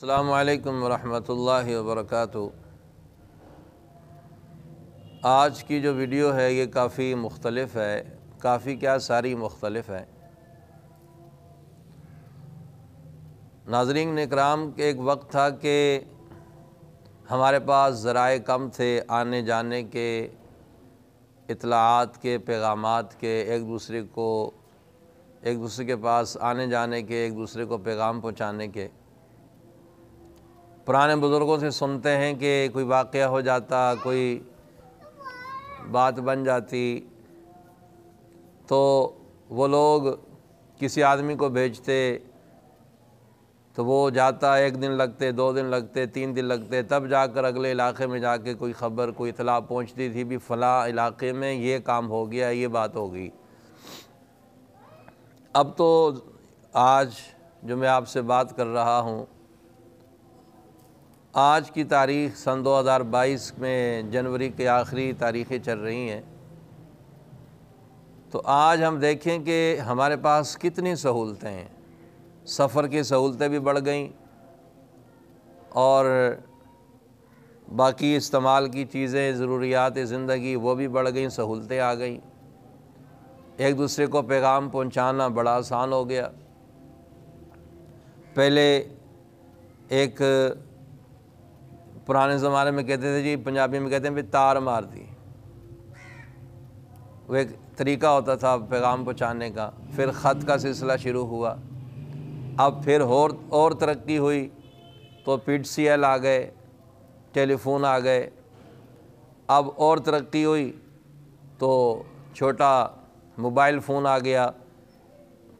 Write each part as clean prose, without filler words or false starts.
السلام علیکم ورحمۃ اللہ وبرکاتہ۔ آج کی جو ویڈیو ہے یہ کافی مختلف ہے، کافی کیا ساری مختلف ہے۔ ناظرین اکرام، ایک وقت تھا کہ ہمارے پاس ذرائع کم تھے آنے جانے کے، اطلاعات کے، پیغامات کے، ایک دوسرے کے پاس آنے جانے کے، ایک دوسرے کو پیغام پہنچانے کے۔ پرانے بزرگوں سے سنتے ہیں کہ کوئی واقعہ ہو جاتا، کوئی بات بن جاتی تو وہ لوگ کسی آدمی کو بھیجتے تو وہ جاتا، 1 دن لگتے، 2 دن لگتے، 3 دن لگتے، تب جا کر اگلے علاقے میں جا کے کوئی خبر، کوئی اطلاع پہنچتی تھی بھی فلاں علاقے میں یہ کام ہو گیا، یہ بات ہو گئی۔ اب تو آج جو میں آپ سے بات کر رہا ہوں، آج کی تاریخ سن 2022 میں جنوری کے آخری تاریخیں چل رہی ہیں، تو آج ہم دیکھیں کہ ہمارے پاس کتنی سہولتیں ہیں۔ سفر کی سہولتیں بھی بڑھ گئیں اور باقی استعمال کی چیزیں، ضروریات زندگی وہ بھی بڑھ گئیں، سہولتیں آ گئیں۔ ایک دوسرے کو پیغام پہنچانا بڑا آسان ہو گیا۔ پہلے ایک پرانے زمانے میں کہتے تھے جی، پنجابی میں کہتے ہیں بھی تار مار دی، وہ ایک طریقہ ہوتا تھا پیغام پہنچانے کا۔ پھر خط کا سلسلہ شروع ہوا، اب پھر اور ترقی ہوئی تو PTCL آ گئے، ٹیلی فون آ گئے۔ اب اور ترقی ہوئی تو چھوٹا موبائل فون آ گیا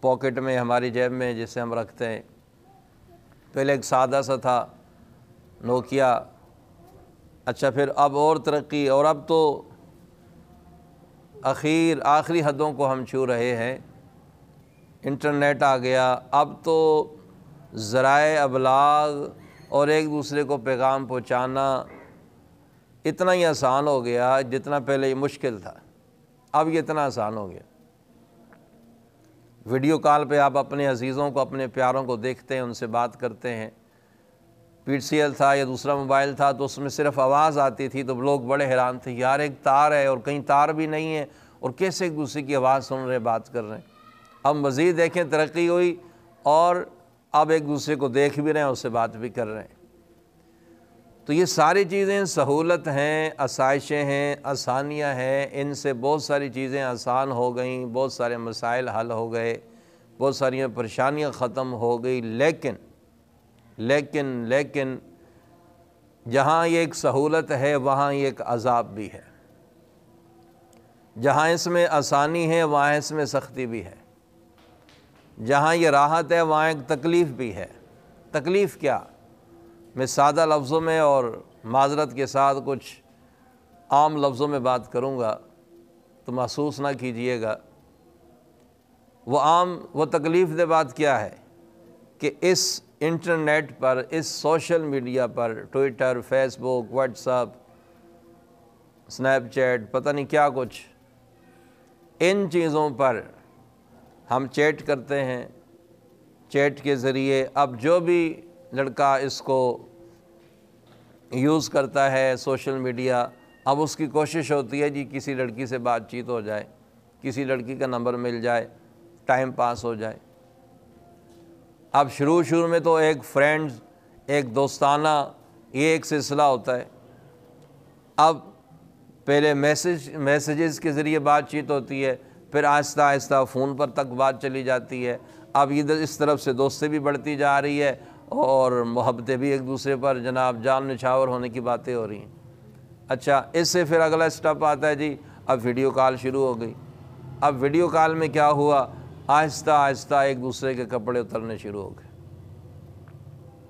پاکٹ میں، ہماری جیب میں، جسے ہم رکھتے ہیں۔ پہلے ایک سادہ سا تھا نوکیا۔ اچھا، پھر اب اور ترقی، اور اب تو آخری حدوں کو ہم چھو رہے ہیں۔ انٹرنیٹ آ گیا۔ اب تو ذرائع ابلاغ اور ایک دوسرے کو پیغام پہنچانا اتنا ہی آسان ہو گیا جتنا پہلے یہ مشکل تھا، اب یہ اتنا آسان ہو گیا۔ ویڈیو کال پہ آپ اپنے عزیزوں کو، اپنے پیاروں کو دیکھتے ہیں، ان سے بات کرتے ہیں۔ PTCL تھا یا دوسرا موبائل تھا تو اس میں صرف آواز آتی تھی تو لوگ بڑے حیران تھے، یار ایک تار ہے اور کہیں تار بھی نہیں ہے اور کیسے ایک دوسرے کی آواز سن رہے، بات کر رہے ہیں۔ اب مزید دیکھیں ترقی ہوئی اور اب ایک دوسرے کو دیکھ بھی رہے ہیں، اس سے بات بھی کر رہے ہیں۔ تو یہ ساری چیزیں سہولت ہیں، آسائشیں ہیں، آسانیاں ہیں، ان سے بہت ساری چیزیں آسان ہو گئیں، بہت سارے مسائل حل ہو گئے، بہت ساری پریشانیاں ختم ہو گئی۔ لیکن جہاں یہ ایک سہولت ہے وہاں یہ ایک عذاب بھی ہے۔ جہاں اس میں آسانی ہے وہاں اس میں سختی بھی ہے۔ جہاں یہ راحت ہے وہاں ایک تکلیف بھی ہے۔ تکلیف کیا؟ میں سادہ لفظوں میں اور معذرت کے ساتھ کچھ عام لفظوں میں بات کروں گا تو محسوس نہ کیجیے گا۔ وہ تکلیف دہ بات کیا ہے کہ اس انٹرنیٹ پر، اس سوشل میڈیا پر، ٹویٹر، فیس بک، واٹس ایپ، اسنیپ چیٹ، پتہ نہیں کیا کچھ، ان چیزوں پر ہم چیٹ کرتے ہیں۔ چیٹ کے ذریعے اب جو بھی لڑکا اس کو یوز کرتا ہے سوشل میڈیا، اب اس کی کوشش ہوتی ہے جی کسی لڑکی سے بات چیت ہو جائے، کسی لڑکی کا نمبر مل جائے، ٹائم پاس ہو جائے۔ اب شروع میں تو ایک فرینڈز، ایک دوستانہ، یہ ایک سلسلہ ہوتا ہے۔ اب پہلے میسیجز کے ذریعے بات چیت ہوتی ہے، پھر آہستہ آہستہ فون پر تک بات چلی جاتی ہے۔ اب اس طرف سے دوستی بھی بڑھتی جا رہی ہے اور محبتیں بھی ایک دوسرے پر جناب جان نچھاور ہونے کی باتیں ہو رہی ہیں۔ اچھا، اس سے پھر اگلا سٹیپ آتا ہے جی اب ویڈیو کال شروع ہو گئی۔ اب ویڈیو کال میں کیا ہوا؟ آہستہ آہستہ ایک دوسرے کے کپڑے اترنے شروع ہو گئے،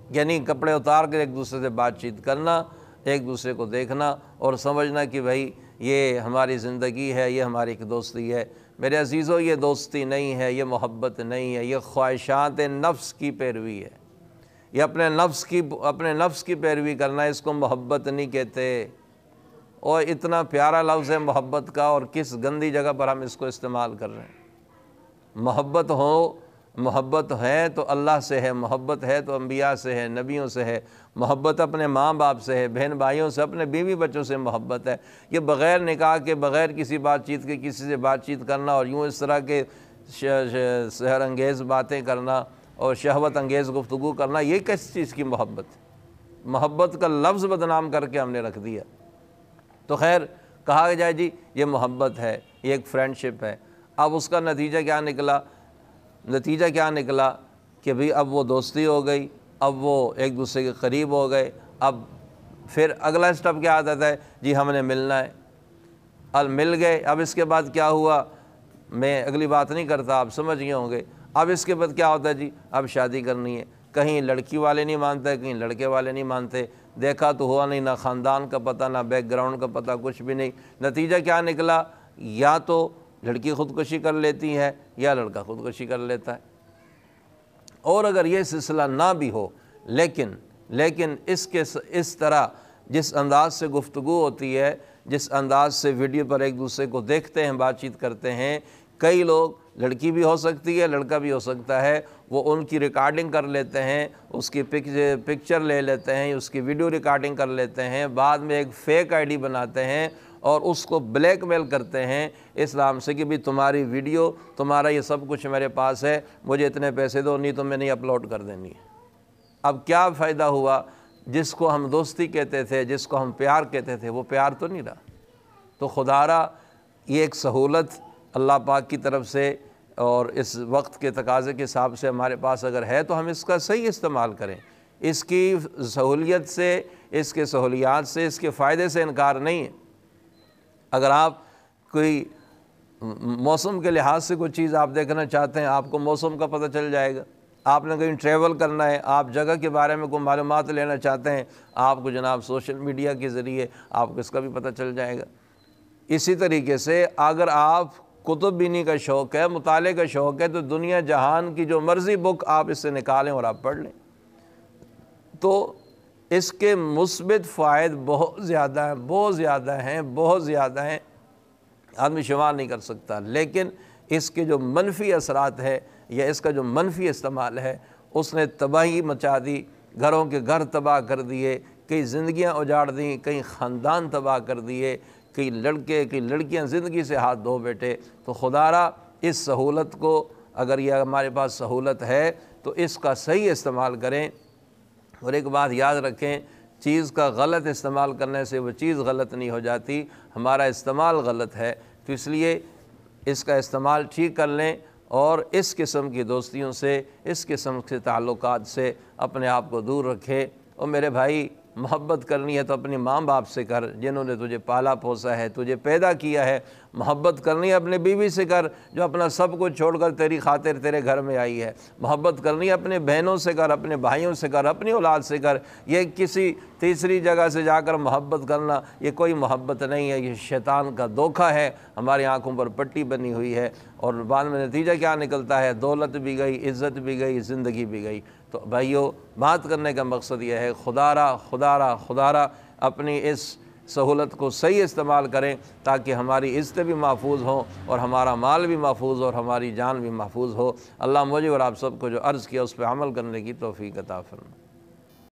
یعنی کپڑے اتار کر ایک دوسرے سے بات چیت کرنا، ایک دوسرے کو دیکھنا اور سمجھنا کہ بھائی یہ ہماری زندگی ہے، یہ ہماری ایک دوستی ہے۔ میرے عزیزوں، یہ دوستی نہیں ہے، یہ محبت نہیں ہے، یہ خواہشات نفس کی پیروی ہے۔ یہ اپنے نفس کی پیروی کرنا، اس کو محبت نہیں کہتے۔ اور اتنا پیارا لفظ ہے محبت کا، اور کس گندی جگہ پر ہم اس کو استعمال کر رہے ہیں۔ محبت ہو محبت ہے تو اللہ سے ہے، محبت ہے تو انبیاء سے ہے، نبیوں سے ہے، محبت اپنے ماں باپ سے ہے، بہن بھائیوں سے، اپنے بیوی بچوں سے محبت ہے۔ یہ بغیر نکاح کے، بغیر کسی بات چیت کے کسی سے بات چیت کرنا اور یوں اس طرح کے سحر انگیز باتیں کرنا اور شہوت انگیز گفتگو کرنا، یہ کس چیز کی محبت ہے؟ محبت کا لفظ بدنام کر کے ہم نے رکھ دیا۔ تو خیر کہا جائے جی یہ محبت ہے، یہ ایک فرینڈشپ ہے۔ اب اس کا نتیجہ کیا نکلا؟ نتیجہ کیا نکلا کہ بھئی اب وہ دوستی ہو گئی، اب وہ ایک دوسرے کے قریب ہو گئے۔ اب پھر اگلا سٹیپ کیا آتا ہے؟ جی ہم نے ملنا ہے، اب مل گئے۔ اب اس کے بعد کیا ہوا؟ میں اگلی بات نہیں کرتا، آپ سمجھ گئے ہوں گے۔ اب اس کے بعد کیا ہوتا ہے؟ جی اب شادی کرنی ہے۔ کہیں لڑکی والے نہیں مانتے، کہیں لڑکے والے نہیں مانتے، دیکھا تو ہوا نہیں، نہ خاندان کا پتہ، نہ بیک گراؤنڈ کا پتہ، کچھ بھی نہیں۔ نتیجہ کیا نکلا؟ یا تو لڑکی خودکشی کر لیتی ہے یا لڑکا خودکشی کر لیتا ہے۔ اور اگر یہ سلسلہ نہ بھی ہو، لیکن اس طرح جس انداز سے گفتگو ہوتی ہے، جس انداز سے ویڈیو پر ایک دوسرے کو دیکھتے ہیں، بات چیت کرتے ہیں، کئی لوگ، لڑکی بھی ہو سکتی ہے، لڑکا بھی ہو سکتا ہے، وہ ان کی ریکارڈنگ کر لیتے ہیں، اس کی پکچر لے لیتے ہیں، اس کی ویڈیو ریکارڈنگ کر لیتے ہیں، بعد میں ایک فیک آئی ڈی بناتے ہیں اور اس کو بلیک میل کرتے ہیں اسلام سے کہ بھی تمہاری ویڈیو، تمہارا یہ سب کچھ میرے پاس ہے، مجھے اتنے پیسے دو، نہیں تو میں نہیں اپلوڈ کر دینی ہے۔ اب کیا فائدہ ہوا؟ جس کو ہم دوستی کہتے تھے، جس کو ہم پیار کہتے تھے، وہ پیار تو نہیں رہا۔ تو خدارا یہ ایک سہولت اللہ پاک کی طرف سے اور اس وقت کے تقاضے کے حساب سے ہمارے پاس اگر ہے تو ہم اس کا صحیح استعمال کریں۔ اس کی سہولیت سے، اس کے سہولیات سے، اس کے فائدے سے انکار نہیں ہے۔ اگر آپ کوئی موسم کے لحاظ سے کوئی چیز آپ دیکھنا چاہتے ہیں، آپ کو موسم کا پتہ چل جائے گا۔ آپ نے کہیں ٹریول کرنا ہے، آپ جگہ کے بارے میں کوئی معلومات لینا چاہتے ہیں، آپ کو جناب سوشل میڈیا کے ذریعے آپ کو اس کا بھی پتہ چل جائے گا۔ اسی طریقے سے اگر آپ کتب بینی کا شوق ہے، مطالعے کا شوق ہے، تو دنیا جہان کی جو مرضی بک آپ اس سے نکالیں اور آپ پڑھ لیں۔ تو اس کے مثبت فوائد بہت زیادہ ہیں، بہت زیادہ ہیں، بہت زیادہ ہیں، آدمی شمار نہیں کر سکتا۔ لیکن اس کے جو منفی اثرات ہے یا اس کا جو منفی استعمال ہے، اس نے تباہی مچا دی، گھروں کے گھر تباہ کر دیے، کئی زندگیاں اجاڑ دیں، کئی خاندان تباہ کر دیے، کئی لڑکے کئی لڑکیاں زندگی سے ہاتھ دھو بیٹھے۔ تو خدارا اس سہولت کو، اگر یہ ہمارے پاس سہولت ہے تو اس کا صحیح استعمال کریں۔ اور ایک بات یاد رکھیں، چیز کا غلط استعمال کرنے سے وہ چیز غلط نہیں ہو جاتی، ہمارا استعمال غلط ہے۔ تو اس لیے اس کا استعمال ٹھیک کر لیں اور اس قسم کی دوستیوں سے، اس قسم کے تعلقات سے اپنے آپ کو دور رکھیں۔ اور میرے بھائی، محبت کرنی ہے تو اپنے ماں باپ سے کر، جنہوں نے تجھے پالا پوسا ہے، تجھے پیدا کیا ہے۔ محبت کرنی ہے اپنے بیوی سے کر، جو اپنا سب کچھ چھوڑ کر تیری خاطر تیرے گھر میں آئی ہے۔ محبت کرنی ہے اپنے بہنوں سے کر، اپنے بھائیوں سے کر، اپنی اولاد سے کر۔ یہ کسی تیسری جگہ سے جا کر محبت کرنا، یہ کوئی محبت نہیں ہے، یہ شیطان کا دھوکہ ہے، ہماری آنکھوں پر پٹی بنی ہوئی ہے، اور بعد میں نتیجہ کیا نکلتا ہے؟ دولت بھی گئی، عزت بھی گئی، زندگی بھی گئی۔ تو بھائیو، بات کرنے کا مقصد یہ ہے، خدارا اپنی اس سہولت کو صحیح استعمال کریں تاکہ ہماری عزتیں بھی محفوظ ہوں اور ہمارا مال بھی محفوظ ہو اور ہماری جان بھی محفوظ ہو۔ اللہ مجھے اور آپ سب کو جو عرض کیا اس پہ عمل کرنے کی توفیق عطا فرمائے۔